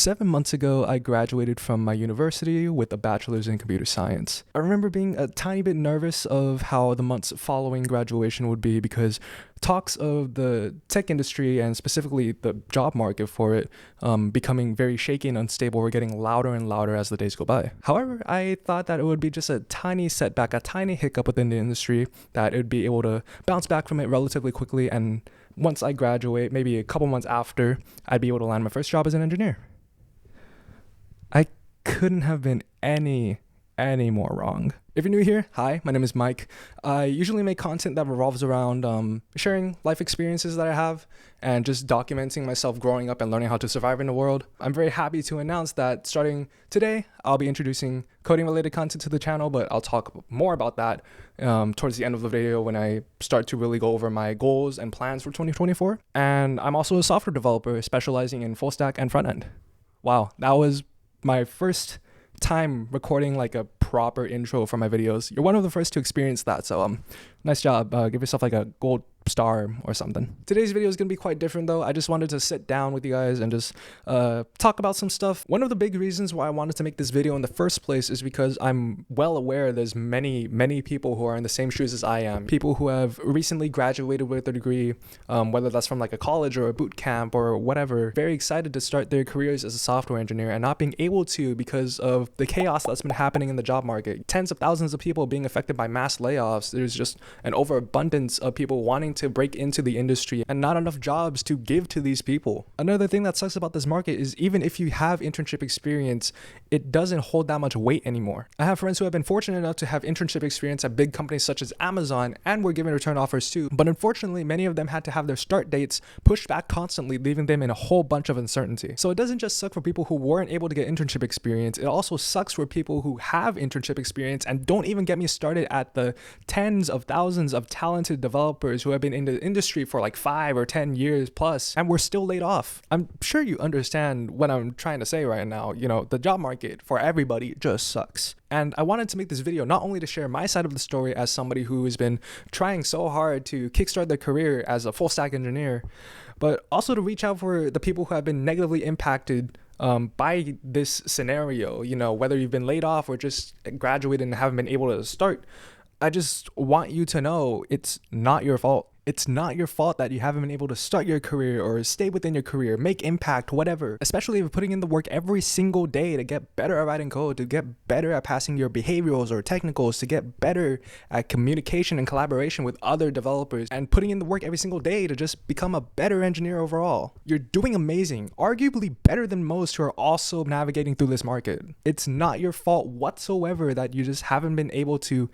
7 months ago, I graduated from my university with a bachelor's in computer science. I remember being a tiny bit nervous of how the months following graduation would be because talks of the tech industry and specifically the job market for it becoming very shaky and unstable were getting louder and louder as the days go by. However, I thought that it would be just a tiny setback, a tiny hiccup within the industry, that it would be able to bounce back from it relatively quickly, and once I graduate, maybe a couple months after, I'd be able to land my first job as an engineer. I couldn't have been any more wrong. If you're new here, hi, my name is Mike. I usually make content that revolves around sharing life experiences that I have and just documenting myself growing up and learning how to survive in the world. I'm very happy to announce that starting today, I'll be introducing coding-related content to the channel, but I'll talk more about that towards the end of the video when I start to really go over my goals and plans for 2024. And I'm also a software developer specializing in full stack and front end. Wow, that was my first time recording like a proper intro for my videos. You're one of the first to experience that, so nice job. Give yourself like a gold star or something. Today's video is gonna be quite different though. I just wanted to sit down with you guys and just talk about some stuff. One of the big reasons why I wanted to make this video in the first place is because I'm well aware there's many people who are in the same shoes as I am. People who have recently graduated with a degree, whether that's from like a college or a boot camp or whatever, very excited to start their careers as a software engineer and not being able to because of the chaos that's been happening in the job market. Tens of thousands of people being affected by mass layoffs. There's just an overabundance of people wanting to break into the industry and not enough jobs to give to these people. Another thing that sucks about this market is even if you have internship experience, it doesn't hold that much weight anymore. I have friends who have been fortunate enough to have internship experience at big companies such as Amazon and were given return offers too, but unfortunately many of them had to have their start dates pushed back constantly, leaving them in a whole bunch of uncertainty. So it doesn't just suck for people who weren't able to get internship experience, it also sucks for people who have internship experience, and don't even get me started at the tens of thousands of talented developers who have been in the industry for like 5 or 10 years plus and were still laid off. I'm sure you understand what I'm trying to say right now. You know, the job market for everybody just sucks. And I wanted to make this video not only to share my side of the story as somebody who has been trying so hard to kickstart their career as a full stack engineer, but also to reach out for the people who have been negatively impacted by this scenario, you know, whether you've been laid off or just graduated and haven't been able to start. I just want you to know it's not your fault. It's not your fault that you haven't been able to start your career or stay within your career, make impact, whatever. Especially if you're putting in the work every single day to get better at writing code, to get better at passing your behaviorals or technicals, to get better at communication and collaboration with other developers, and putting in the work every single day to just become a better engineer overall. You're doing amazing, arguably better than most who are also navigating through this market. It's not your fault whatsoever that you just haven't been able to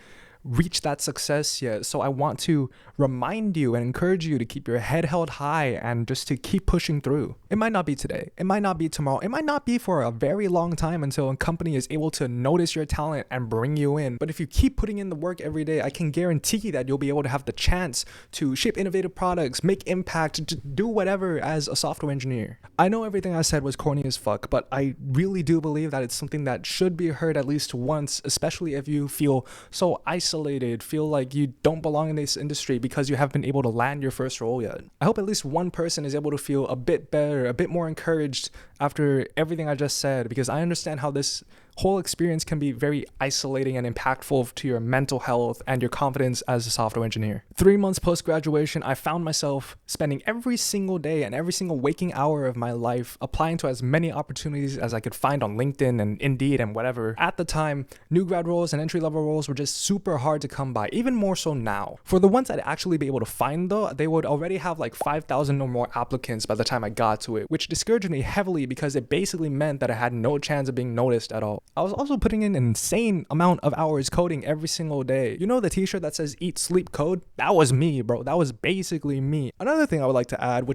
reach that success yet. So I want to remind you and encourage you to keep your head held high and just to keep pushing through. It might not be today, it might not be tomorrow, it might not be for a very long time until a company is able to notice your talent and bring you in. But if you keep putting in the work every day, I can guarantee that you'll be able to have the chance to ship innovative products, make impact, to do whatever as a software engineer. I know everything I said was corny as fuck, but I really do believe that it's something that should be heard at least once, especially if you feel so isolated, feel like you don't belong in this industry because you haven't been able to land your first role yet. I hope at least one person is able to feel a bit better, a bit more encouraged after everything I just said, because I understand how this whole experience can be very isolating and impactful to your mental health and your confidence as a software engineer. 3 months post-graduation, I found myself spending every single day and every single waking hour of my life applying to as many opportunities as I could find on LinkedIn and Indeed and whatever. At the time, new grad roles and entry-level roles were just super hard to come by, even more so now. For the ones I'd actually be able to find though, they would already have like 5,000 or more applicants by the time I got to it, which discouraged me heavily because it basically meant that I had no chance of being noticed at all. I was also putting in an insane amount of hours coding every single day. You know the t-shirt that says eat, sleep, code? That was me, bro. That was basically me. Another thing I would like to add,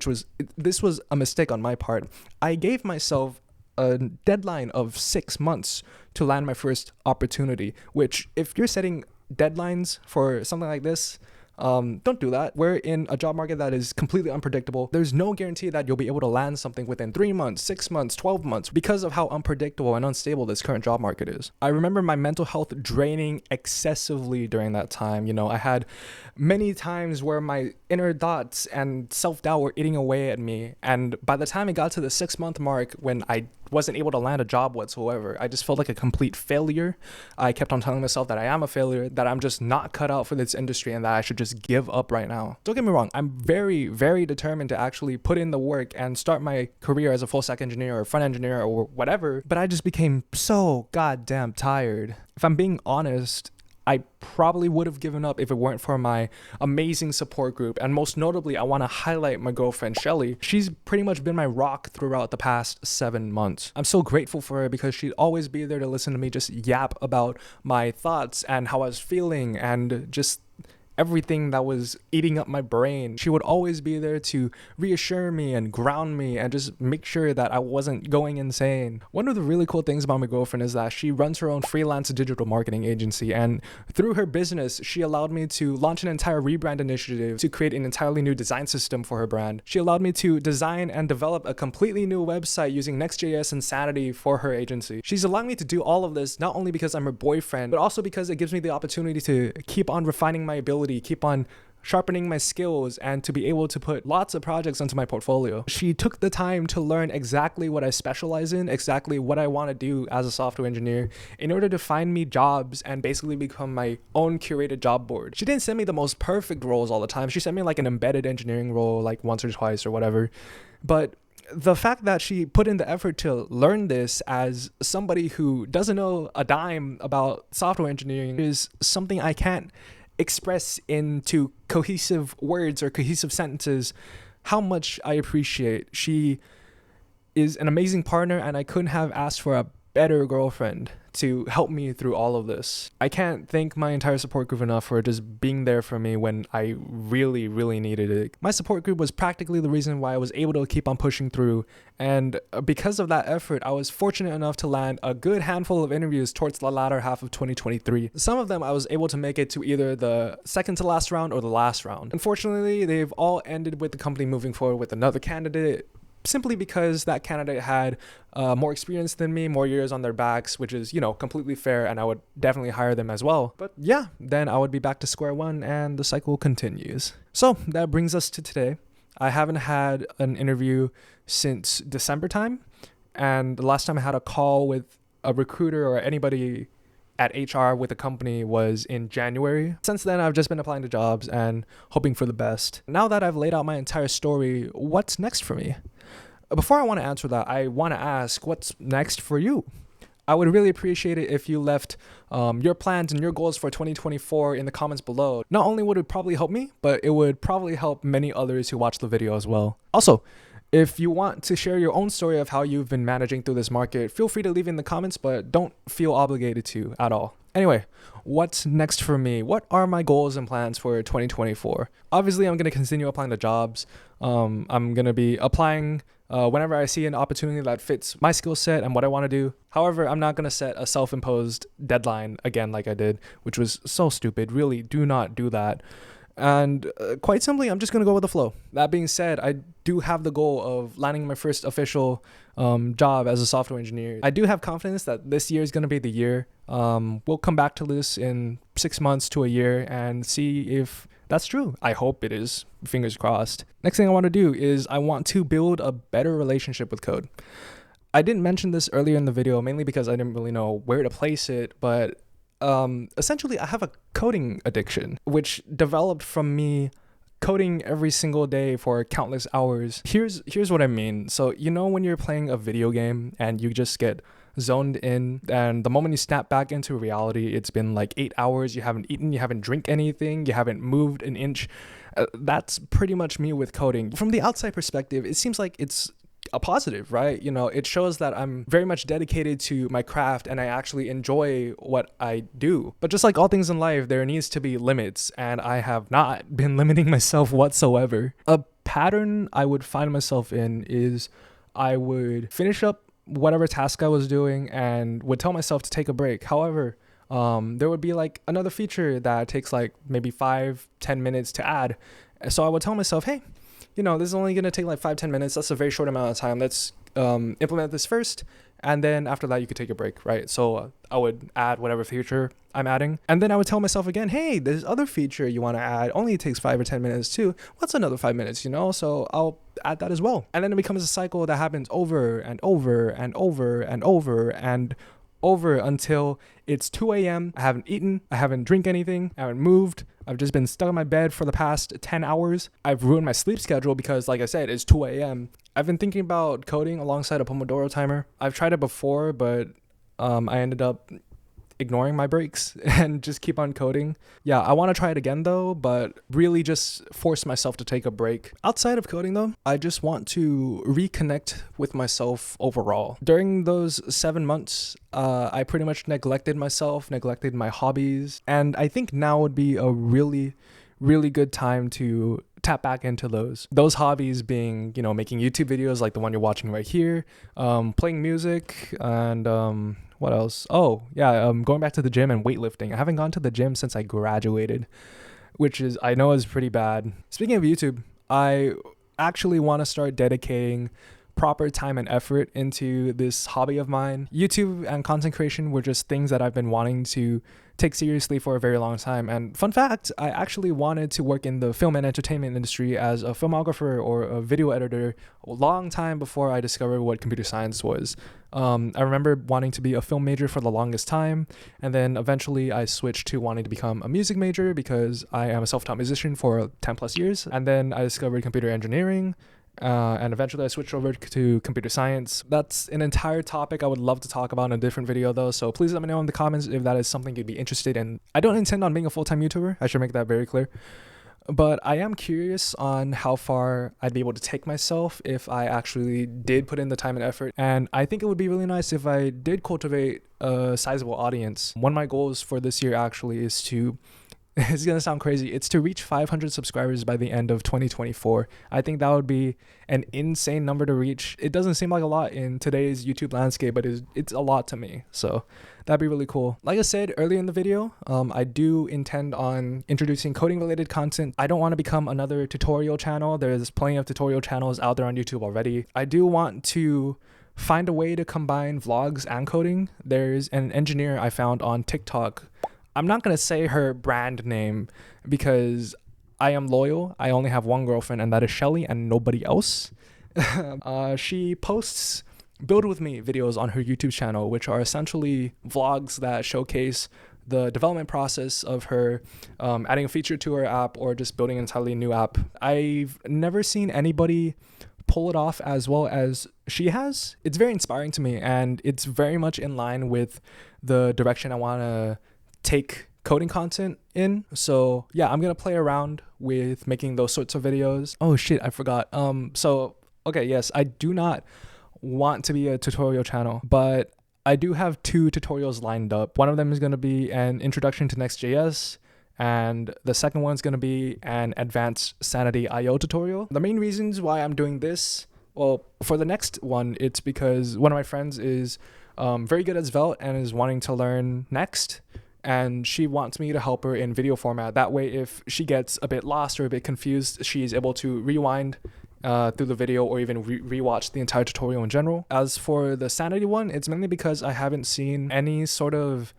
this was a mistake on my part. I gave myself a deadline of 6 months to land my first opportunity, which if you're setting deadlines for something like this, don't do that. We're in a job market that is completely unpredictable. There's no guarantee that you'll be able to land something within 3 months, 6 months, 12 months because of how unpredictable and unstable this current job market is. I remember my mental health draining excessively during that time. You know, I had many times where my inner thoughts and self-doubt were eating away at me. And by the time it got to the 6-month mark, when I wasn't able to land a job whatsoever. I just felt like a complete failure. I kept on telling myself that I am a failure, that I'm just not cut out for this industry, and that I should just give up right now. Don't get me wrong, I'm very, very determined to actually put in the work and start my career as a full stack engineer or front engineer or whatever, but I just became so goddamn tired. If I'm being honest, I probably would have given up if it weren't for my amazing support group. And most notably, I want to highlight my girlfriend, Shelly. She's pretty much been my rock throughout the past 7 months. I'm so grateful for her because she'd always be there to listen to me just yap about my thoughts and how I was feeling and just everything that was eating up my brain. She would always be there to reassure me and ground me and just make sure that I wasn't going insane. One of the really cool things about my girlfriend is that she runs her own freelance digital marketing agency, and through her business, she allowed me to launch an entire rebrand initiative to create an entirely new design system for her brand. She allowed me to design and develop a completely new website using Next.js and Sanity for her agency. She's allowing me to do all of this not only because I'm her boyfriend, but also because it gives me the opportunity to keep on refining my ability, keep on sharpening my skills, and to be able to put lots of projects onto my portfolio. She took the time to learn exactly what I specialize in, exactly what I want to do as a software engineer, in order to find me jobs and basically become my own curated job board. She didn't send me the most perfect roles all the time. She sent me like an embedded engineering role like once or twice or whatever. But the fact that she put in the effort to learn this as somebody who doesn't know a dime about software engineering is something I can't express into cohesive words or cohesive sentences how much I appreciate. She is an amazing partner, and I couldn't have asked for a better girlfriend to help me through all of this. I can't thank my entire support group enough for just being there for me when I really, really needed it. My support group was practically the reason why I was able to keep on pushing through, and because of that effort, I was fortunate enough to land a good handful of interviews towards the latter half of 2023. Some of them I was able to make it to either the second to last round or the last round. Unfortunately, they've all ended with the company moving forward with another candidate, simply because that candidate had more experience than me, more years on their backs, which is, completely fair, and I would definitely hire them as well. But yeah, then I would be back to square one and the cycle continues. So that brings us to today. I haven't had an interview since December time, and the last time I had a call with a recruiter or anybody at HR with the company was in January. Since then, I've just been applying to jobs and hoping for the best. Now that I've laid out my entire story, what's next for me? Before I want to answer that, I want to ask, what's next for you? I would really appreciate it if you left your plans and your goals for 2024 in the comments below. Not only would it probably help me, but it would probably help many others who watch the video as well. Also, if you want to share your own story of how you've been managing through this market, feel free to leave in the comments, but don't feel obligated to at all. Anyway, what's next for me? What are my goals and plans for 2024? Obviously, I'm going to continue applying to jobs. I'm going to be applying whenever I see an opportunity that fits my skill set and what I want to do. However, I'm not going to set a self-imposed deadline again like I did, which was so stupid. Really, do not do that. And quite simply, I'm just going to go with the flow. That being said, I do have the goal of landing my first official job as a software engineer. I do have confidence that this year is going to be the year. We'll come back to this in 6 months to a year and see if that's true. I hope it is. Fingers crossed. Next thing I want to do is I want to build a better relationship with code. I didn't mention this earlier in the video, mainly because I didn't really know where to place it, but essentially I have a coding addiction, which developed from me coding every single day for countless hours. Here's what I mean. So, when you're playing a video game and you just get zoned in, and the moment you snap back into reality, it's been like 8 hours, you haven't eaten, you haven't drank anything, you haven't moved an inch. That's pretty much me with coding. From the outside perspective, it seems like it's a positive, right? It shows that I'm very much dedicated to my craft and I actually enjoy what I do. But just like all things in life, there needs to be limits, and I have not been limiting myself whatsoever. A pattern I would find myself in is I would finish up whatever task I was doing and would tell myself to take a break. However, there would be like another feature that takes like maybe 5-10 minutes to add. So I would tell myself, hey, this is only going to take like 5-10 minutes. That's a very short amount of time. Let's implement this first, and then after that you could take a break, right? So I would add whatever feature I'm adding, and then I would tell myself again, hey, this other feature you want to add only takes 5 or 10 minutes too. What's another 5 minutes, so I'll add that as well. And then it becomes a cycle that happens over and over and over and over and over until it's 2 a.m. I haven't eaten, I haven't drank anything, I haven't moved, I've just been stuck in my bed for the past 10 hours. I've ruined my sleep schedule because, like I said, it's 2 a.m. I've been thinking about coding alongside a Pomodoro timer. I've tried it before, but I ended up ignoring my breaks and just keep on coding. Yeah, I want to try it again though, but really just force myself to take a break. Outside of coding though, I just want to reconnect with myself overall. During those 7 months, I pretty much neglected myself, neglected my hobbies, and I think now would be a really good time to tap back into those hobbies being, making YouTube videos like the one you're watching right here, playing music, and what else? Oh yeah, going back to the gym and weightlifting. I haven't gone to the gym since I graduated, which I know is pretty bad. Speaking of YouTube, I actually want to start dedicating proper time and effort into this hobby of mine. YouTube and content creation were just things that I've been wanting to take seriously for a very long time. And fun fact, I actually wanted to work in the film and entertainment industry as a filmographer or a video editor a long time before I discovered what computer science was. I remember wanting to be a film major for the longest time, and then eventually I switched to wanting to become a music major because I am a self-taught musician for 10 plus years. And then I discovered computer engineering, and eventually I switched over to computer science. That's an entire topic I would love to talk about in a different video though, so please let me know in the comments if that is something you'd be interested in. I don't intend on being a full-time YouTuber, I should make that very clear, but I am curious on how far I'd be able to take myself if I actually did put in the time and effort, and I think it would be really nice if I did cultivate a sizable audience. One of my goals for this year actually is to it's going to sound crazy. It's to reach 500 subscribers by the end of 2024. I think that would be an insane number to reach. It doesn't seem like a lot in today's YouTube landscape, but it's a lot to me. So that'd be really cool. Like I said earlier in the video, I do intend on introducing coding related content. I don't want to become another tutorial channel. There's plenty of tutorial channels out there on YouTube already. I do want to find a way to combine vlogs and coding. There's an engineer I found on TikTok. I'm not going to say her brand name because I am loyal. I only have one girlfriend, and that is Shelly and nobody else. She posts Build With Me videos on her YouTube channel, which are essentially vlogs that showcase the development process of her adding a feature to her app or just building an entirely new app. I've never seen anybody pull it off as well as she has. It's very inspiring to me, and it's very much in line with the direction I want to take coding content in. So yeah, I'm gonna play around with making those sorts of videos. Oh shit, I forgot. So okay, yes, I do not want to be a tutorial channel, but I do have 2 tutorials lined up. One of them is gonna be an introduction to Next.js, and the second one's gonna be an advanced Sanity IO tutorial. The main reasons why I'm doing this, well, for the next one, it's because one of my friends is very good at Svelte and is wanting to learn Next, and she wants me to help her in video format. That way, if she gets a bit lost or a bit confused, she's able to rewind through the video or even rewatch the entire tutorial in general. As for the Sanity one, it's mainly because I haven't seen any sort of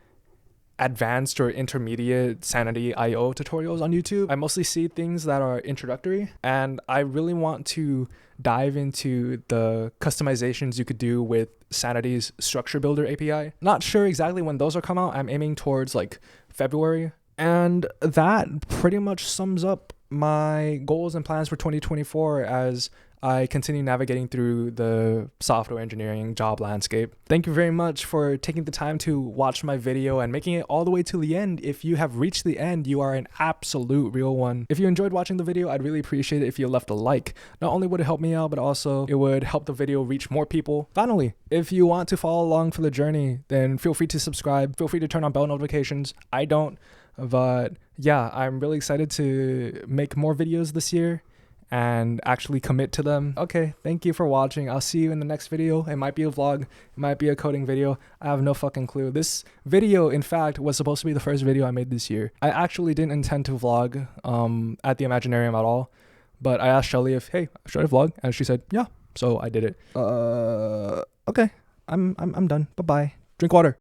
advanced or intermediate Sanity IO tutorials on YouTube. I mostly see things that are introductory, and I really want to dive into the customizations you could do with Sanity's structure builder API. Not sure exactly when those will come out. I'm aiming towards like February, and that pretty much sums up my goals and plans for 2024 as I continue navigating through the software engineering job landscape. Thank you very much for taking the time to watch my video and making it all the way to the end. If you have reached the end, you are an absolute real one. If you enjoyed watching the video, I'd really appreciate it if you left a like. Not only would it help me out, but also it would help the video reach more people. Finally, if you want to follow along for the journey, then feel free to subscribe. Feel free to turn on bell notifications. I don't, but yeah, I'm really excited to make more videos this year and actually commit to them. Okay, thank you for watching. I'll see you in the next video. It might be a vlog, it might be a coding video. I have no fucking clue. This video, in fact, was supposed to be the first video I made this year. I actually didn't intend to vlog at the Imaginarium at all, but I asked Shelly if, hey, should I vlog? And she said, yeah, So I did it. Okay. I'm done. Bye-bye. Drink water.